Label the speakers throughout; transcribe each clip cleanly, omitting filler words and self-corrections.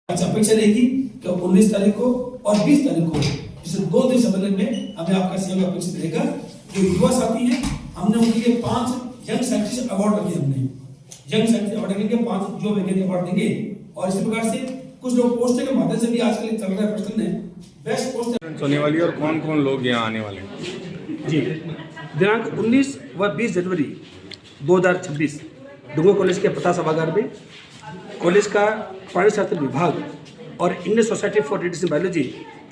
Speaker 1: अच्छा अपेक्षा रहेगी कि 19 तारीख को और 20 तारीख को इस 2 दिन सम्मेलन में हमें आपका सहयोग अपेक्षित रहेगा। जो युवा साथी हैं हमने उनके लिए 5 यंग साइंटिस्ट अवार्ड रखे, हमने यंग साइंटिस्ट अवार्ड रखेंगे, 5 जो वैज्ञानिक अवार्ड देंगे। और इसी प्रकार से कुछ लोग पोस्टर के माध्यम से भी आजकल चल रहा है प्रश्न है बेस्ट पोस्टर
Speaker 2: होने वाली और कौन कौन लोग यहाँ आने वाले हैं।
Speaker 1: जी दिनांक 19 व 20 जनवरी 2026 डूंगर कॉलेज के प्रथा सभागार में कॉलेज का प्राणीशास्त्र विभाग और Indian society for radiation biology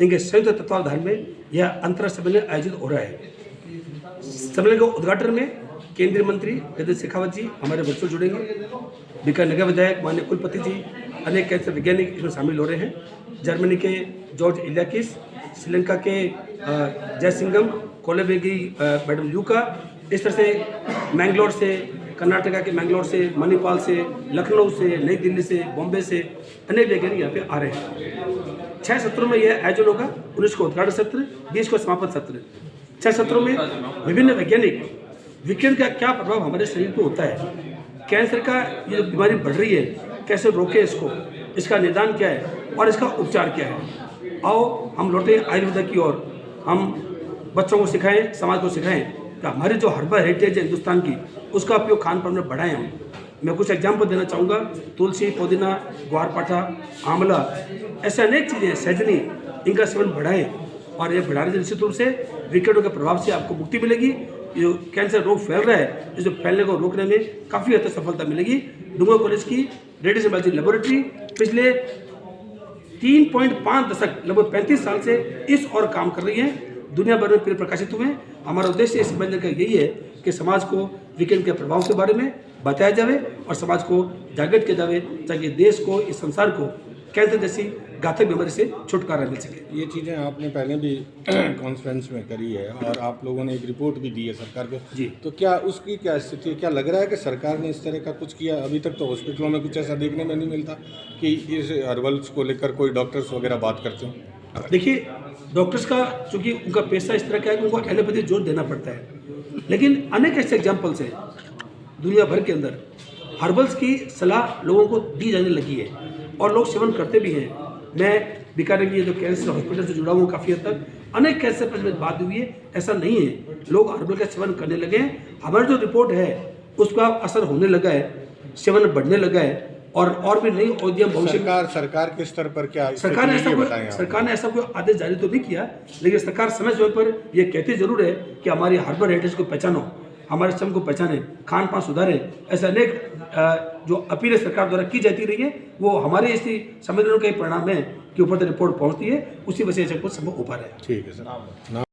Speaker 1: इनके संयुक्त तत्वावधान में यह अंतर्राष्ट्रीय सम्मेलन आयोजित हो रहा है। सम्मेलन के उद्घाटन में केंद्रीय मंत्री गजेंद्र शेखावत जी हमारे वर्चुअल जुड़ेंगे। बीकानेर नगर विधायक माननीय कुलपति जी, अनेक कैंसर वैज्ञानिक इसमें शामिल हो रहे हैं। जर्मनी के जॉर्ज इलियाकिस, श्रीलंका के जयसिंगम, कोलंबिया की मैडम यूका, इस तरह से मैंगलोर से, कर्नाटका के मैंगलोर से, मणिपाल से, लखनऊ से, नई दिल्ली से, बॉम्बे से अनेक वैज्ञानिक यहाँ पे आ रहे हैं। 6 सत्रों में यह आयोजन होगा। 19 को उद्घाटन सत्र, 20 को समापन सत्र। 6 सत्रों में विभिन्न वैज्ञानिक विकिरण का क्या प्रभाव हमारे शरीर पर होता है, कैंसर का ये जो बीमारी बढ़ रही है कैसे रोके इसको, इसका निदान क्या है और इसका उपचार क्या है। आओ हम लौटे आयुर्वेद की ओर। हम बच्चों को सिखाएं, समाज को सिखाएं कि हमारी जो हर्बल हेरिटेज है हिंदुस्तान की, उसका उपयोग खान पान में बढ़ाएं हम। मैं कुछ एग्जाम्पल देना चाहूँगा। तुलसी, पुदीना, ग्वारपाठा, आंवला, ऐसे अनेक चीज़ें हैं, सहजनी, इनका सेवन बढ़ाएं। और ये बढ़ाने से निश्चित रूप से विकिरणों के प्रभाव से आपको मुक्ति मिलेगी। जो कैंसर रोग फैल रहा है, इस फैलने को रोकने में काफ़ी हद तक सफलता मिलेगी। डूंगर कॉलेज की रेडिएशन बायोलॉजी लेबोरेटरी पिछले 3.5 दशक लगभग 35 साल से इस और काम कर रही है। दुनिया भर में प्रकाशित हुए। हमारा उद्देश्य इस सम्मेलन का यही है कि समाज को विकिरण के प्रभाव के बारे में बताया जाए और समाज को जागृत किया जाए, ताकि देश को, इस संसार को कैंसर जैसी घातक बीमारी से छुटकारा मिल सके।
Speaker 2: ये चीज़ें आपने पहले भी कॉन्फ्रेंस में करी है और आप लोगों ने एक रिपोर्ट भी दी है सरकार को
Speaker 1: जी।
Speaker 2: तो क्या उसकी क्या स्थिति है? क्या लग रहा है कि सरकार ने इस तरह का कुछ किया? अभी तक तो हॉस्पिटलों में कुछ ऐसा देखने में नहीं मिलता कि इस हर्बल्स को लेकर कोई डॉक्टर्स वगैरह बात करते हो।
Speaker 1: देखिए, डॉक्टर्स का चूँकि उनका पेशा इस तरह का है कि उनको एलोपैथी जोर देना पड़ता है, लेकिन अनेक ऐसे एग्जाम्पल्स हैं दुनिया भर के अंदर हर्बल्स की सलाह लोगों को दी जाने लगी है और लोग सेवन करते भी हैं। मैं बीकानेर की जो कैंसर हॉस्पिटल से जुड़ा हुआ काफ़ी हद तक, अनेक कैंसर पर जब बात हुई है, ऐसा नहीं है, लोग हर्बल का सेवन करने लगे हैं। हमारी जो रिपोर्ट है उसका असर होने लगा है, सेवन बढ़ने लगा है और भी नई औद्योगिक भविष्य। सरकार के स्तर पर क्या सरकार ने ऐसा कोई आदेश जारी तो नहीं किया, लेकिन सरकार समय समय पर यह कहती जरूर है कि हमारी हर्बल हेरिटेज को पहचानो, हमारे श्रम को पहचाने, खान पान सुधारें। ऐसे अनेक जो अपीलें सरकार द्वारा की जाती रही है, वो हमारे इसी सम्मेलनों का ही परिणाम है कि ऊपर तक रिपोर्ट पहुंचती है, उसी वजह से कुछ संभव हो पा रहा है।
Speaker 2: ठीक है सर।